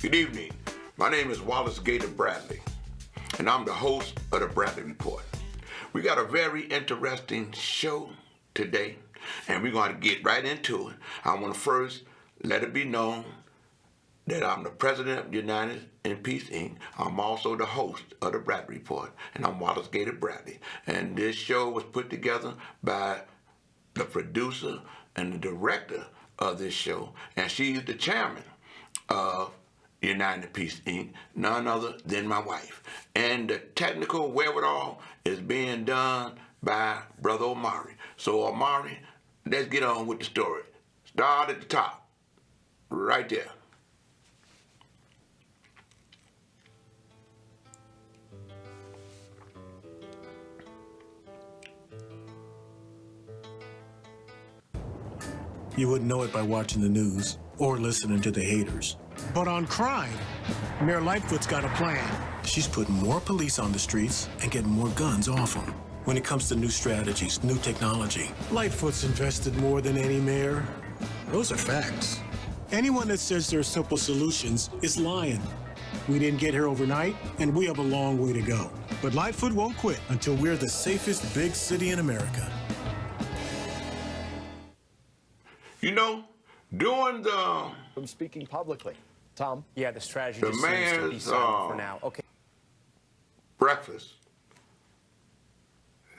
Good evening. My name is Wallace Gator Bradley, and I'm the host of the Bradley Report. We got a very interesting show today, and we're going to get right into it. I want to first let it be known that I'm the president of United in Peace, Inc. I'm also the host of the Bradley Report, and I'm Wallace Gator Bradley. And this show was put together by the producer and the director of this show, and she's the chairman of United in Peace, Inc., none other than my wife. And the technical wherewithal is being done by Brother Omari. So, Omari, let's get on with the story. Start at the top, right there. You wouldn't know it by watching the news or listening to the haters. But on crime, Mayor Lightfoot's got a plan. She's putting more police on the streets and getting more guns off them. When it comes to new strategies, new technology, Lightfoot's invested more than any mayor. Those are facts. Anyone that says there are simple solutions is lying. We didn't get here overnight, and we have a long way to go. But Lightfoot won't quit until we're the safest big city in America. You know, during the... From speaking publicly. Tom? Yeah, the strategy The just seems to be man's, silent for now. Okay. breakfast,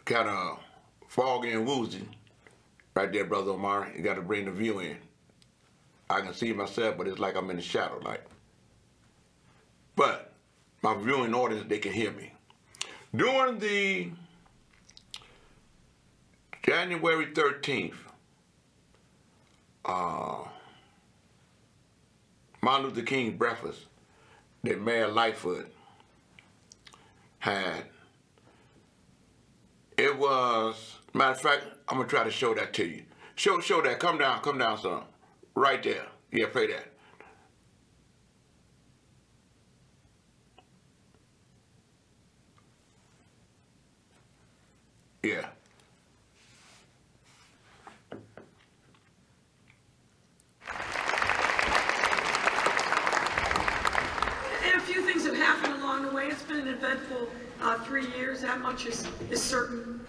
kind of foggy and woozy. Right there, Brother Omari. You got to bring the view in. I can see myself, but it's like I'm in the shadow, like. But my viewing audience, they can hear me. During the January 13th, Martin Luther King breakfast that Mayor Lightfoot had. It was, matter of fact, I'm gonna try to show that to you. Show that, come down, son. Right there, yeah, play that. Yeah. It's been an eventful 3 years, that much is certain.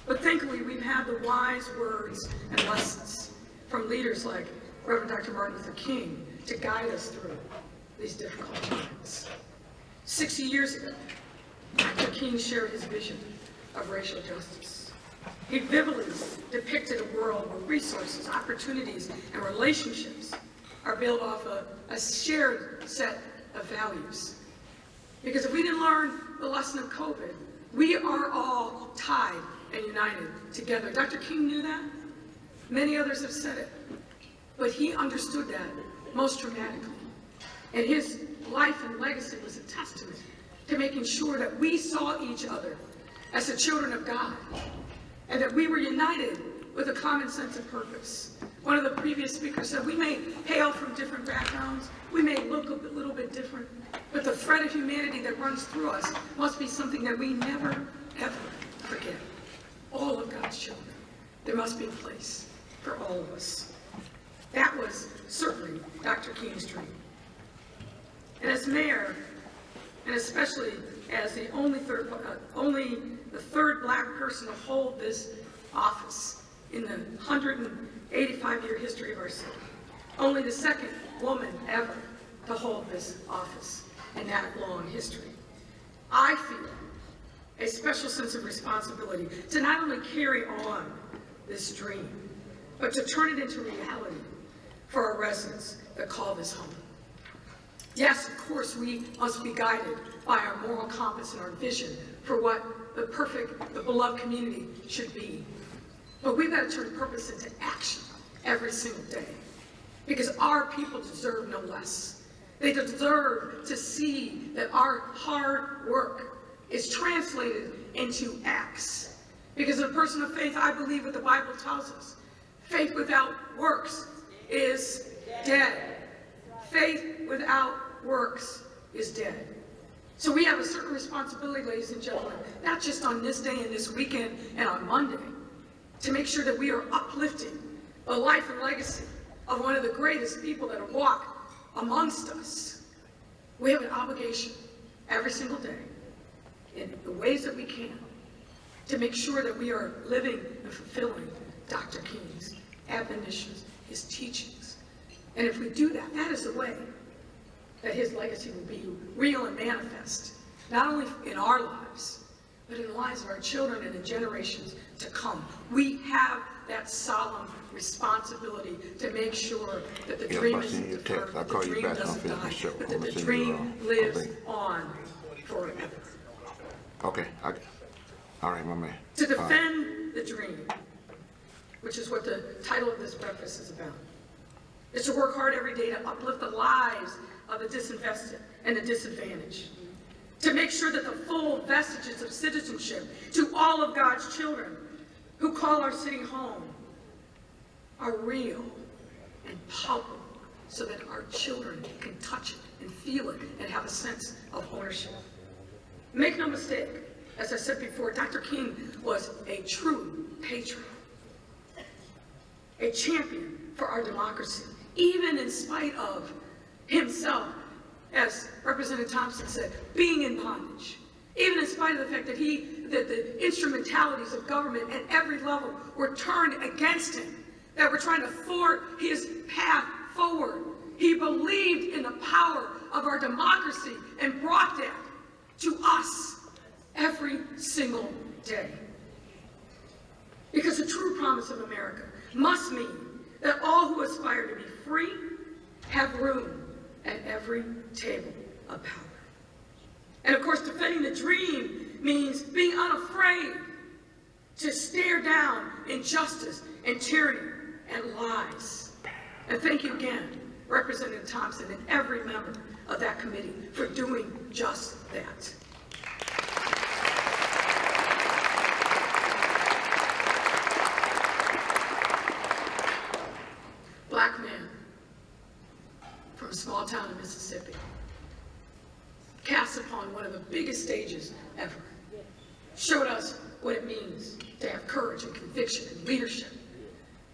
But thankfully, we've had the wise words and lessons from leaders like Reverend Dr. Martin Luther King to guide us through these difficult times. 60 years ago, Dr. King shared his vision of racial justice. He vividly depicted a world where resources, opportunities, and relationships are built off a shared set of values. Because if we didn't learn the lesson of COVID, we are all tied and united together. Dr. King knew that. Many others have said it. But he understood that most dramatically. And his life and legacy was a testament to making sure that we saw each other as the children of God, and that we were united with a common sense of purpose. One of the previous speakers said, we may hail from different backgrounds, we may look a little bit different, but the thread of humanity that runs through us must be something that we never, ever forget. All of God's children. There must be a place for all of us. That was certainly Dr. King's dream. And as mayor, and especially as the only the third black person to hold this office in the 185-year history of our city, only the second woman ever to hold this office in that long history, I feel a special sense of responsibility to not only carry on this dream, but to turn it into reality for our residents that call this home. Yes, of course, we must be guided by our moral compass and our vision for what the perfect, the beloved community should be. But we've got to turn purpose into action every single day, because our people deserve no less. They deserve to see that our hard work is translated into acts. Because in a person of faith, I believe what the Bible tells us. Faith without works is dead. Faith without works is dead. So we have a certain responsibility, ladies and gentlemen, not just on this day and this weekend and on Monday, to make sure that we are uplifting the life and legacy of one of the greatest people that have walked amongst us. We have an obligation every single day, in the ways that we can, to make sure that we are living and fulfilling Dr. King's admonitions, his teachings. And if we do that, that is the way that his legacy will be real and manifest, not only in our lives, but in the lives of our children and the generations to come. We have that solemn responsibility to make sure that the dream isn't deferred, that the dream doesn't die, but that the dream lives on forever. Okay, all right, my man. To defend the dream, which is what the title of this breakfast is about, is to work hard every day to uplift the lives of the disinvested and the disadvantaged, to make sure that the full vestiges of citizenship to all of God's children who call our city home are real and palpable, so that our children can touch it and feel it and have a sense of ownership. Make no mistake, as I said before, Dr. King was a true patriot, a champion for our democracy, even in spite of himself, as Representative Thompson said, being in bondage. Even in spite of the fact that the instrumentalities of government at every level were turned against him, that were trying to thwart his path forward. He believed in the power of our democracy and brought that to us every single day. Because the true promise of America must mean that all who aspire to be free have room at every table of power. And of course, defending the dream means being unafraid to stare down injustice and tyranny and lies. And thank you again, Representative Thompson and every member of that committee for doing just that. Black man from a small town in Mississippi, cast upon one of the biggest stages ever, showed us what it means to have courage and conviction and leadership,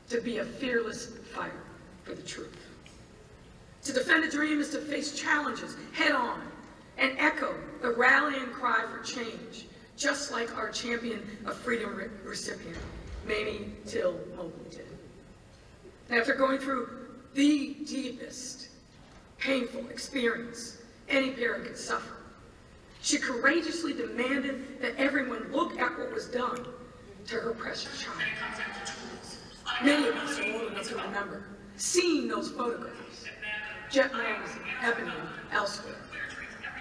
to be a fearless fighter for the truth. To defend a dream is to face challenges head on and echo the rallying cry for change, just like our champion of freedom recipient, Mamie Till Mobley did. And after going through the deepest painful experience any parent could suffer, she courageously demanded that everyone look at what was done to her precious child. Many of us are old enough to remember seeing those photographs, Jet Magazine, Ebony, and elsewhere.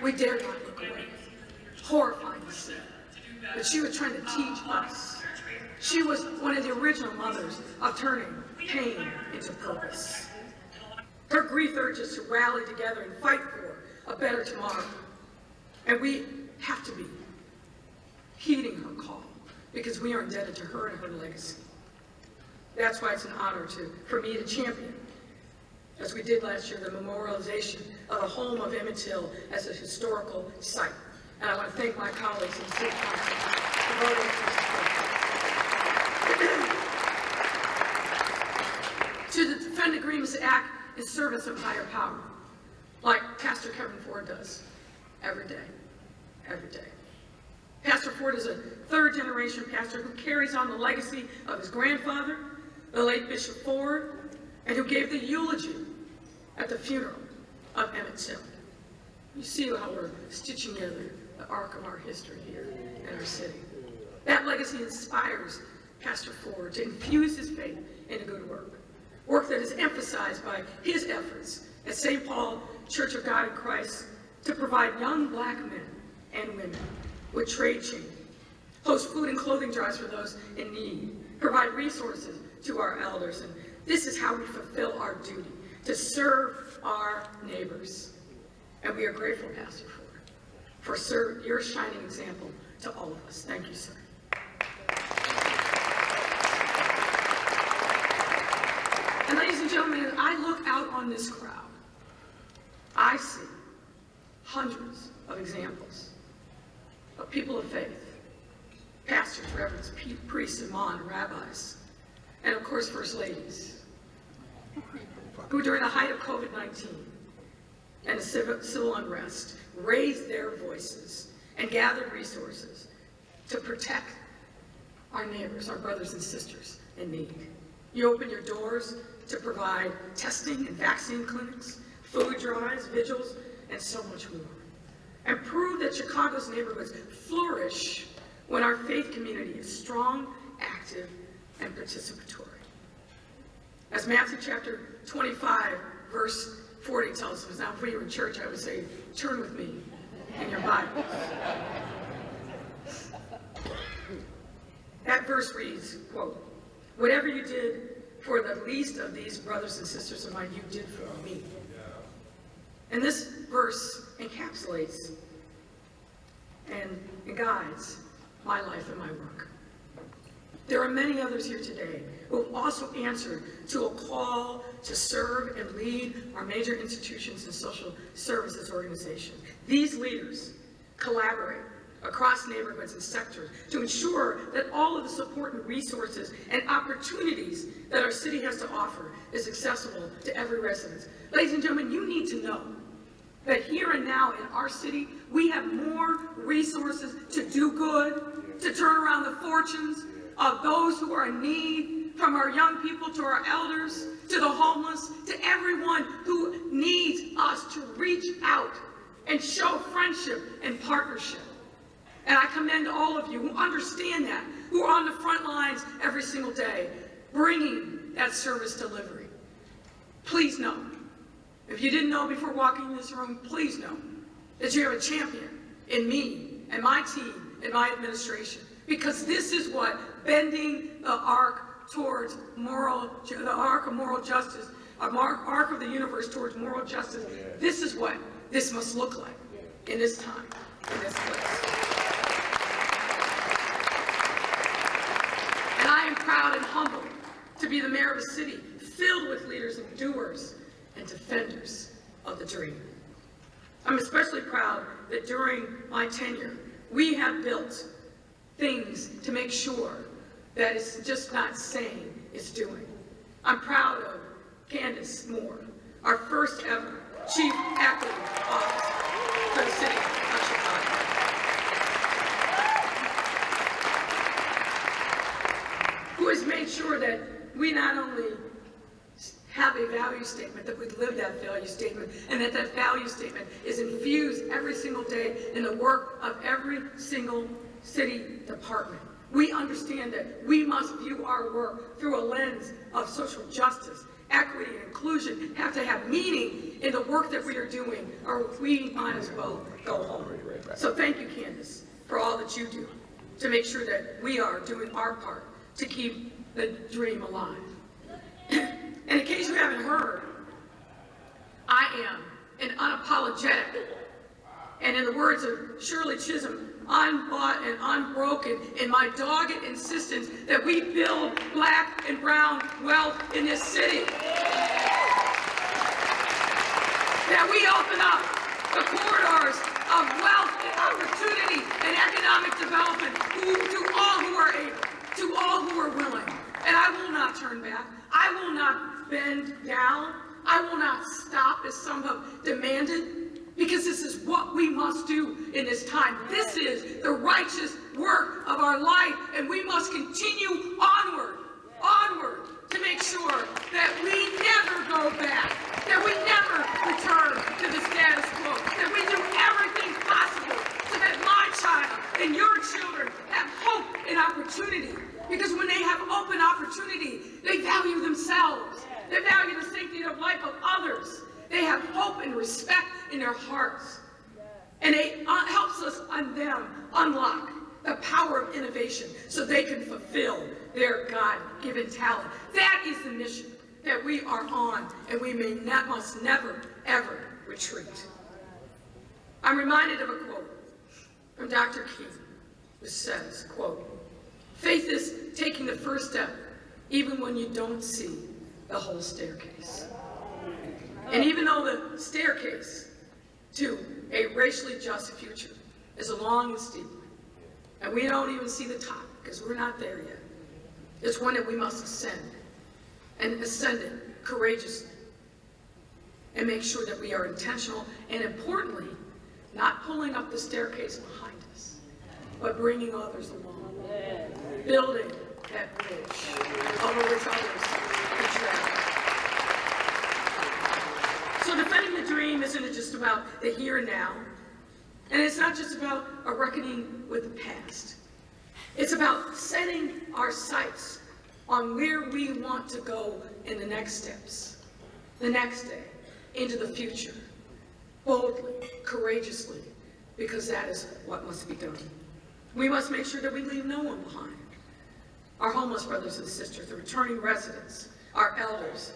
We dared not look away. Horrifying to see. But she was trying to teach us. She was one of the original mothers of turning pain into purpose. Her grief urges to rally together and fight for a better tomorrow. And we have to be heeding her call, because we are indebted to her and her legacy. That's why it's an honor for me to champion, as we did last year, the memorialization of the home of Emmett Till as a historical site. And I want to thank my colleagues in the City Council for voting for this. To defend the Agreements Act in service of higher power, like Pastor Kevin Ford does every day, every day. Pastor Ford is a third-generation pastor who carries on the legacy of his grandfather, the late Bishop Ford, and who gave the eulogy at the funeral of Emmett Till. You see how we're stitching together the arc of our history here in our city. That legacy inspires Pastor Ford to infuse his faith into good work that is emphasized by his efforts at St. Paul Church of God in Christ to provide young black men and women with trade training, host food and clothing drives for those in need, provide resources to our elders. And this is how we fulfill our duty, to serve our neighbors. And we are grateful, Pastor Ford, for your shining example to all of us. Thank you, sir. And ladies and gentlemen, as I look out on this crowd, I see hundreds of examples of people of faith, pastors, reverends, priests, imams, rabbis, and of course, first ladies, who during the height of COVID-19 and civil unrest, raised their voices and gathered resources to protect our neighbors, our brothers and sisters in need. You opened your doors to provide testing and vaccine clinics, food drives, vigils, and so much more. And prove that Chicago's neighborhoods flourish when our faith community is strong, active, and participatory. As Matthew chapter 25, verse 40 tells us, now if we were in church, I would say, turn with me in your Bibles. That verse reads, quote, "Whatever you did for the least of these brothers and sisters of mine, you did for me." And this verse encapsulates and guides my life and my work. There are many others here today who have also answered to a call to serve and lead our major institutions and social services organizations. These leaders collaborate across neighborhoods and sectors to ensure that all of the support and resources and opportunities that our city has to offer is accessible to every resident. Ladies and gentlemen, you need to know that here and now in our city, we have more resources to do good, to turn around the fortunes of those who are in need, from our young people to our elders, to the homeless, to everyone who needs us to reach out and show friendship and partnership. And I commend all of you who understand that, who are on the front lines every single day, bringing that service delivery. Please know, if you didn't know before walking in this room, please know that you have a champion in me and my team and my administration. Because this is what bending the arc towards the arc of moral justice, arc of the universe towards moral justice, this is what this must look like in this time, in this place. And I am proud and humbled to be the mayor of a city filled with leaders and doers and defenders of the dream. I'm especially proud that during my tenure, we have built things to make sure that it's just not saying, it's doing. I'm proud of Candace Moore, our first ever Chief Equity Officer for the city of Chicago. Who has made sure that we not only have a value statement, that we live that value statement, and that that value statement is infused every single day in the work of every single city department. We understand that we must view our work through a lens of social justice, equity, and inclusion, have to have meaning in the work that we are doing, or we might as well go home. So thank you, Candace, for all that you do to make sure that we are doing our part to keep the dream alive. And in case you haven't heard, I am an unapologetic, and in the words of Shirley Chisholm, unbought and unbroken in my dogged insistence that we build black and brown wealth in this city. That we open up the corridors of wealth and opportunity and economic development to all who are able, to all who are willing. And I will not turn back. I will not bend down. I will not stop as some have demanded, because this is what we must do in this time. This is the righteous work of our life, and we must continue onward to make sure that we never go back, that we never return to the status quo, that we do everything possible so that my child and your children have hope and opportunity. Because when they have open opportunity, they value themselves. They value the sanctity of life of others. They have hope and respect in their hearts. And it helps us on them unlock the power of innovation so they can fulfill their God-given talent. That is the mission that we are on, and we must never, ever retreat. I'm reminded of a quote from Dr. King, which says, quote, "Faith is taking the first step even when you don't see the whole staircase." And even though the staircase to a racially just future is a long and steep one, and we don't even see the top because we're not there yet, it's one that we must ascend, and ascend it courageously. and make sure that we are intentional and, importantly, not pulling up the staircase behind us, but bringing others along, building that bridge over which others can travel. So defending the dream isn't just about the here and now, and it's not just about a reckoning with the past. It's about setting our sights on where we want to go in the next steps, the next day, into the future, boldly, courageously, because that is what must be done. We must make sure that we leave no one behind. Our homeless brothers and sisters, the returning residents, our elders,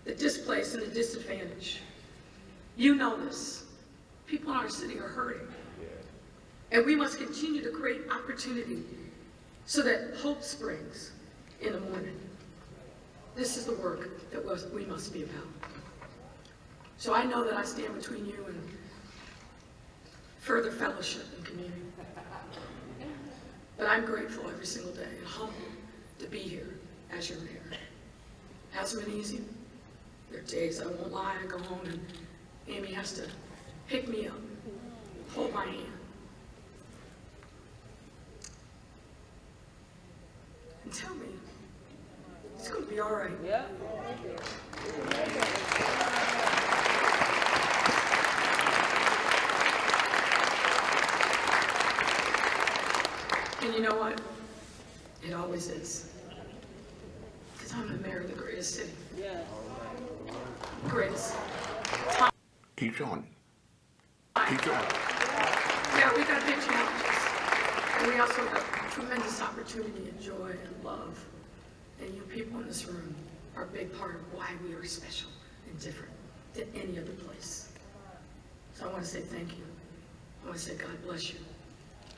the displaced and the disadvantaged. You know this. People in our city are hurting. And we must continue to create opportunity so that hope springs in the morning. This is the work that we must be about. So I know that I stand between you and further fellowship and community. But I'm grateful every single day and humbled to be here as your mayor. Hasn't been easy. There are days, I won't lie, I go home and Amy has to pick me up, hold my hand. And tell me, it's going to be all right. Yeah. And you know what? It always is. Because I'm the mayor of the greatest city. Yeah. Greatest. Keep going. Keep going. Yeah, we got big challenges. And we also have tremendous opportunity and joy and love. And you people in this room are a big part of why we are special and different than any other place. So I want to say thank you. I want to say God bless you.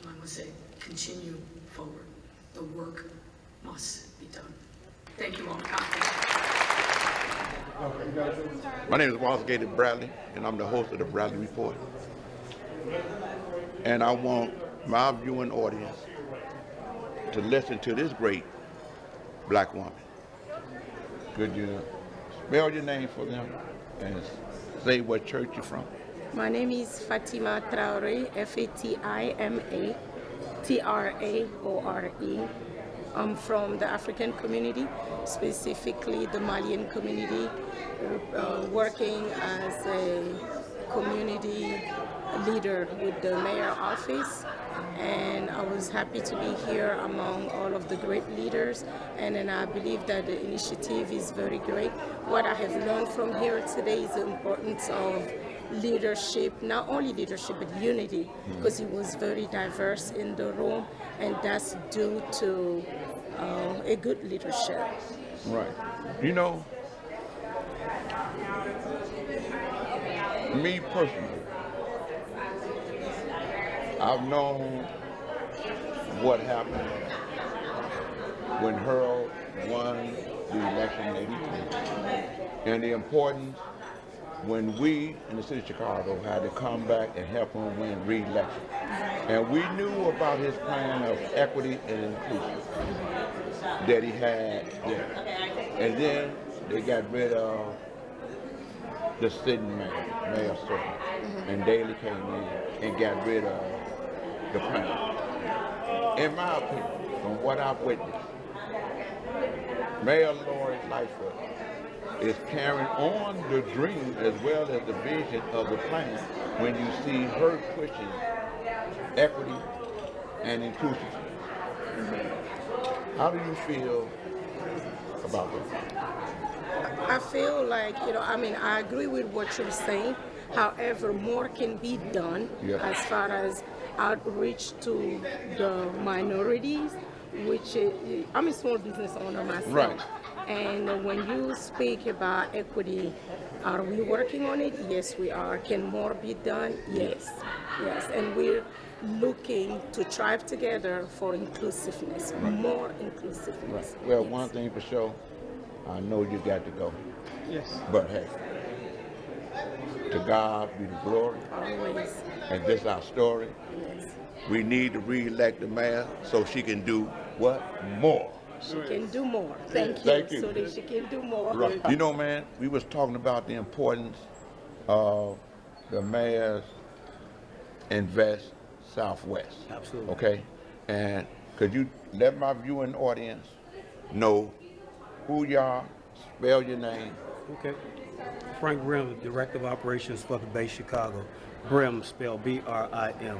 And I want to say continue forward. The work must be done. Thank you all. My name is Wallace Gator Bradley, and I'm the host of the Bradley Report. And I want my viewing audience to listen to this great black woman. Could you spell your name for them and say what church you're from? My name is Fatima Traore, Fatima Traore. I'm from the African community, specifically the Malian community, working as a community leader with the mayor office. And I was happy to be here among all of the great leaders, and then I believe that the initiative is very great. What I have learned from here today is the importance of leadership, not only leadership, but unity, because it was very diverse in the room, and that's due to a good leadership. Right. You know, me personally, I've known what happened when Harold won the election in '82, and the importance when we in the city of Chicago had to come back and help him win re-election. And we knew about his plan of equity and inclusion that he had there. And then they got rid of the sitting mayor, Mayor Sutton, and Daley came in and got rid of the plan. In my opinion, from what I've witnessed, Mayor Lori Lightfoot is carrying on the dream as well as the vision of the plan when you see her pushing equity and inclusion. How do you feel about that? I feel like, I agree with what you're saying. However, more can be done as far as outreach to the minorities, which I'm a small business owner myself. Right. And when you speak about equity, are we working on it? Yes, we are. Can more be done? Yes. Yes. And we're looking to strive together for inclusiveness, more inclusiveness. Right. Well, one thing for sure, I know you got to go. Yes. But hey, to God be the glory. Always. And this is our story. Yes. We need to re-elect the mayor so she can do what? More. She can do more. Thank you. Thank you. So that she can do more. Right. You know, man, we was talking about the importance the mayor's Invest Southwest. Absolutely. Okay? And could you let my viewing audience know who you are, spell your name? Okay. Frank Brim, Director of Operations for the Base Chicago. Brim, spelled B-R-I-M.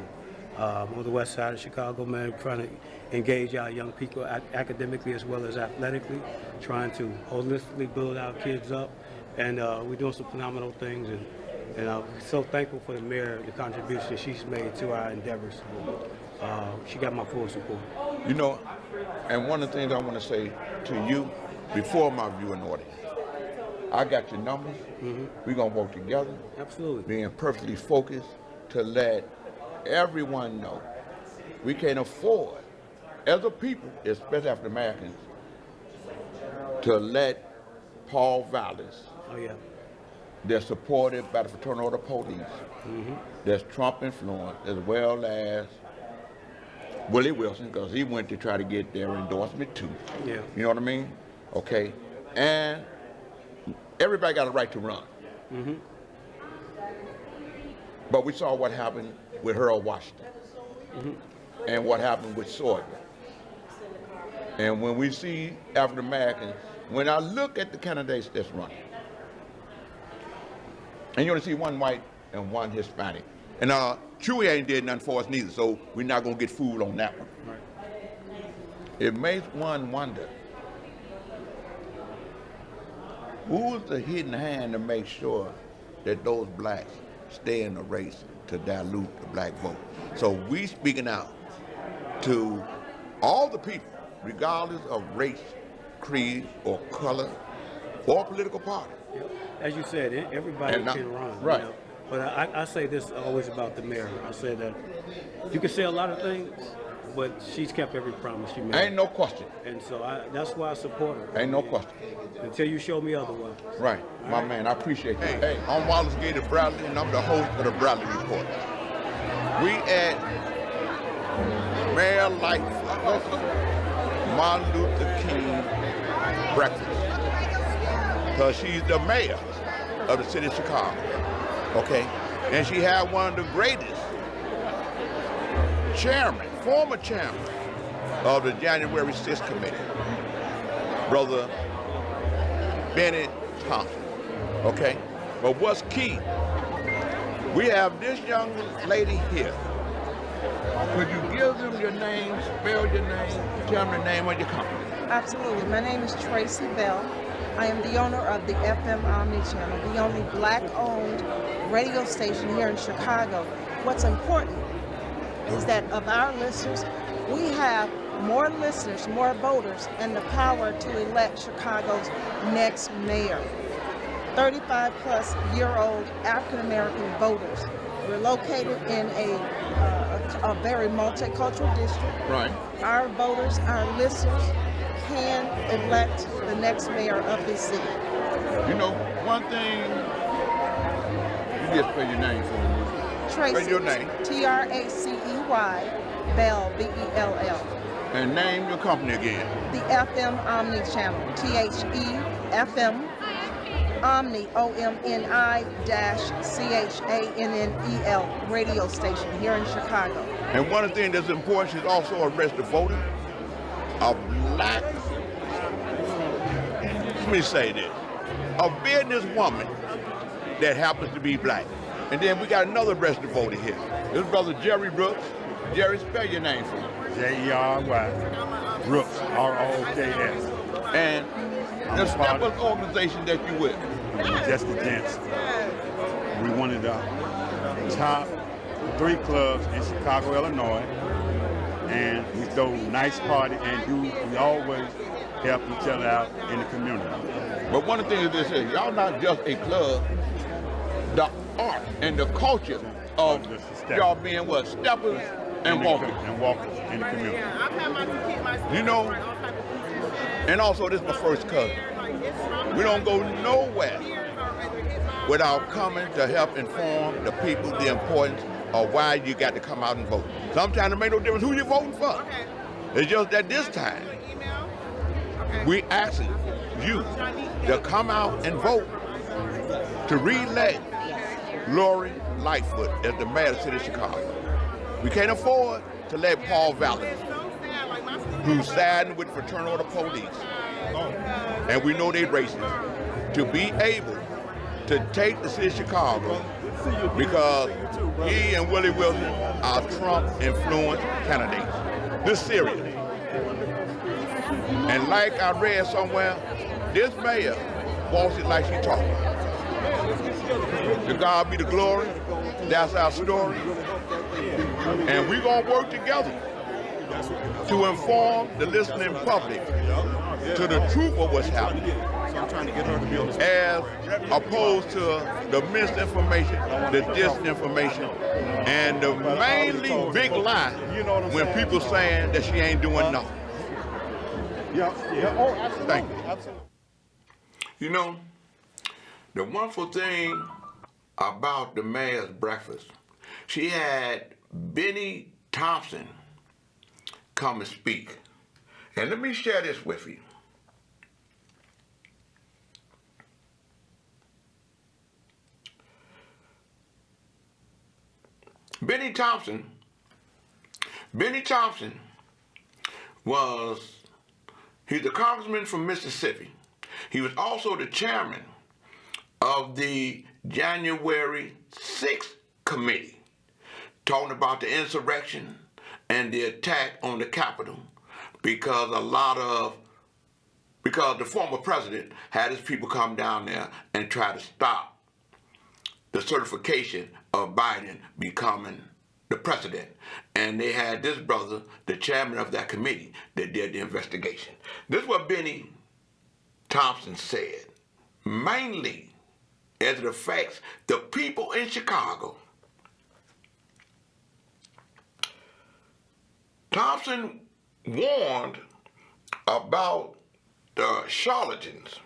On the west side of Chicago, man, trying to engage our young people academically as well as athletically, trying to holistically build our kids up. And we're doing some phenomenal things. And I'm so thankful for the mayor, the contribution she's made to our endeavors. She got my full support. You know, and one of the things I want to say to you before my viewing audience, I got your numbers. We're going to work together. Absolutely. Being perfectly focused to let everyone know we can't afford, as a people, especially African Americans, to let Paul Vallis, Oh, yeah. they're supported by the Fraternal Order of Police, there's Trump influence, as well as Willie Wilson, because he went to try to get their endorsement too. Yeah. You know what I mean? Okay. And everybody got a right to run. But we saw what happened with Harold Washington and what happened with Sawyer. And when we see African Americans, when I look at the candidates that's running, and you're gonna see one white and one Hispanic. And Chewy ain't did nothing for us neither, so we're not gonna get fooled on that one. Right. It makes one wonder, who's the hidden hand to make sure that those blacks stay in the race to dilute the black vote? So we speaking out to all the people, regardless of race, creed, or color, or political party. As you said, everybody And can run. right. You know? But I say this always about the mayor. I say that you can say a lot of things, but she's kept every promise she made. Ain't no question. And so that's why I support her. Ain't no question. Until you show me otherwise. Right, my man, I appreciate you. Hey, I'm Wallace Gator Bradley, and I'm the host of the Bradley Report. We at Mayor Lightfoot Martin Luther King breakfast, because she's the mayor of the city of Chicago, okay? And she had one of the greatest former chairman of the January 6th committee, Brother Bennett Thompson, okay? But what's key, we have this young lady here. Could you give them your name, spell your name, tell them the name of your company? Absolutely. My name is Tracy Bell. I am the owner of the FM Omni Channel, the only black-owned radio station here in Chicago. What's important is that of our listeners, we have more listeners, more voters, and the power to elect Chicago's next mayor. 35-plus-year-old African-American voters. We're located in a very multicultural district. Right. Our voters, our listeners, can elect the next mayor of this city. You know, one thing, you just spell your name for me. Tracy, Spell your name. Tracey, Bell, Bell. And name your company again. The FM Omni Channel, THE-FM, Omni, OMNI-CHANNEL radio station here in Chicago. And one of the things that's important, she's also a registered voter, a black, let me say this, a businesswoman that happens to be black. And then we got another registered voter here. This brother Jerry Brooks. Jerry, spell your name for me. J-E-R-Y, Brooks, R-O-K-S. And the Steppers organization that you with. Majestic Gents. We one of the top 3 clubs in Chicago, Illinois. And we throw nice party and we always help each other out in the community. But one of the things is this, y'all not just a club, the art and the culture of y'all being what? Steppers and walkers. And walkers in the community. You know, and also this is my first cousin. We don't go nowhere without coming to help inform the people the importance of why you got to come out and vote. Sometimes it make no difference who you're voting for. It's just that this time, we asking you to come out and vote to re-elect Lori Lightfoot as the mayor of the city of Chicago. We can't afford to let Paul Vallis, who's siding with Fraternal Order Police, and we know they're racist, to be able to take the city of Chicago because he and Willie Wilson are Trump-influenced candidates. This is serious. And like I read somewhere, this mayor wants it like she talking. To God be the glory. That's our story. And we're going to work together to inform the listening public to the truth of what's happening, as opposed to the misinformation, the disinformation, and the mainly big lie when people saying that she ain't doing nothing. Thank you. You know, the wonderful thing about the mayor's breakfast, she had Benny Thompson come and speak. And let me share this with you. Benny Thompson he's a congressman from Mississippi. He was also the chairman of the January 6th committee, talking about the insurrection and the attack on the Capitol, because the former president had his people come down there and try to stop the certification of Biden becoming the president. And they had this brother, the chairman of that committee, that did the investigation. This is what Benny Thompson said, mainly as it affects the people in Chicago. Thompson warned about the charlatans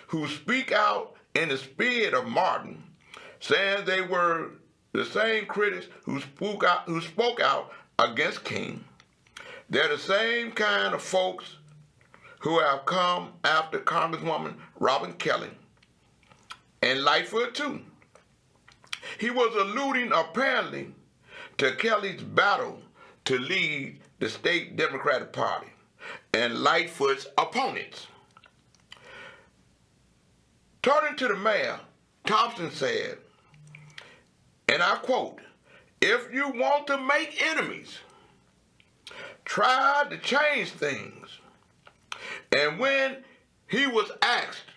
who speak out in the spirit of Martin, saying they were the same critics who spoke out against King. They're the same kind of folks who have come after Congresswoman Robin Kelly and Lightfoot too. He was alluding apparently to Kelly's battle to lead the state Democratic Party and Lightfoot's opponents. Turning to the mayor, Thompson said, and I quote, "If you want to make enemies, try to change things." And when he was asked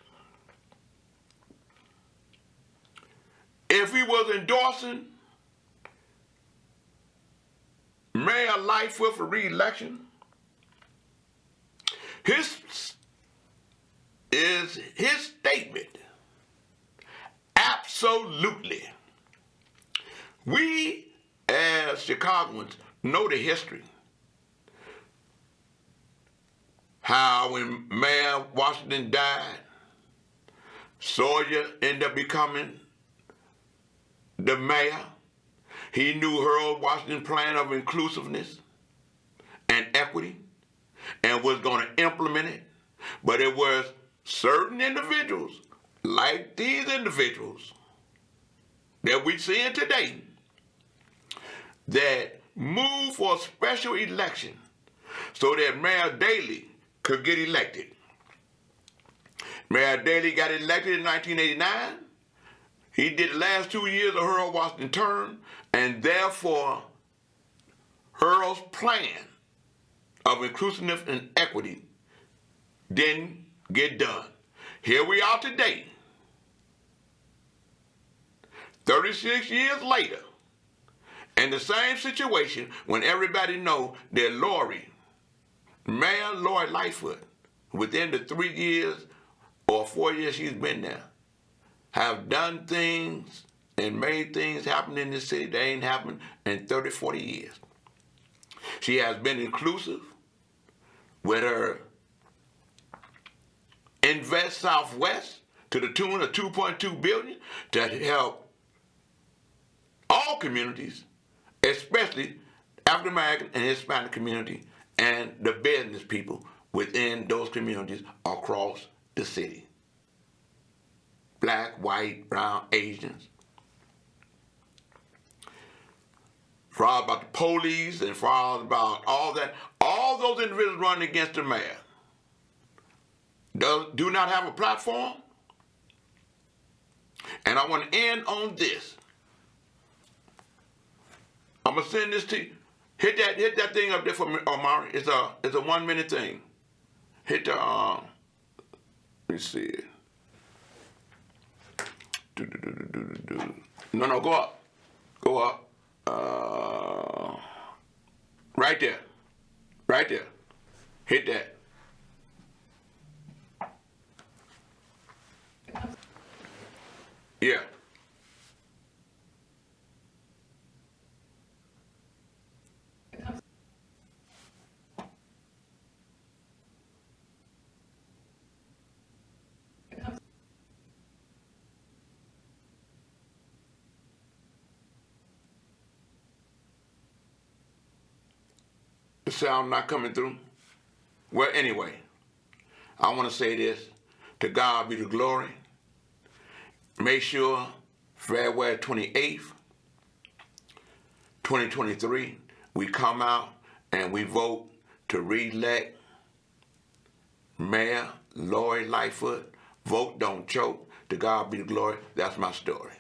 if he was endorsing Mayor Lightfoot for re-election, his statement, absolutely. We as Chicagoans know the history. How when Mayor Washington died, Sawyer ended up becoming the mayor. He knew Harold Washington's plan of inclusiveness and equity and was going to implement it. But it was certain individuals, like these individuals that we see in today, that moved for a special election so that Mayor Daley could get elected. Mayor Daley got elected in 1989. He did the last 2 years of Harold Washington's term, and therefore Harold's plan of inclusiveness and equity didn't get done. Here we are today, 36 years later, in the same situation when everybody know that Mayor Lori Lightfoot, within the 3 years or 4 years she's been there, have done things and made things happen in this city that ain't happened in 30, 40 years. She has been inclusive with her Invest Southwest to the tune of $2.2 billion to help all communities, especially African American and Hispanic community and the business people within those communities across the city. Black, white, brown, Asians. far as about the police, and far as about all that, all those individuals running against the mayor do not have a platform. And I want to end on this. I'm gonna send this to you. Hit that thing up there for me, Omari. It's a 1 minute thing. Hit the let me see it. No, go up. Go up. Right there. Right there. Hit that. Yeah. The sound not coming through? Well, anyway, I want to say this. To God be the glory. Make sure February 28th, 2023, we come out and we vote to re-elect Mayor Lori Lightfoot. Vote, don't choke. To God be the glory. That's my story.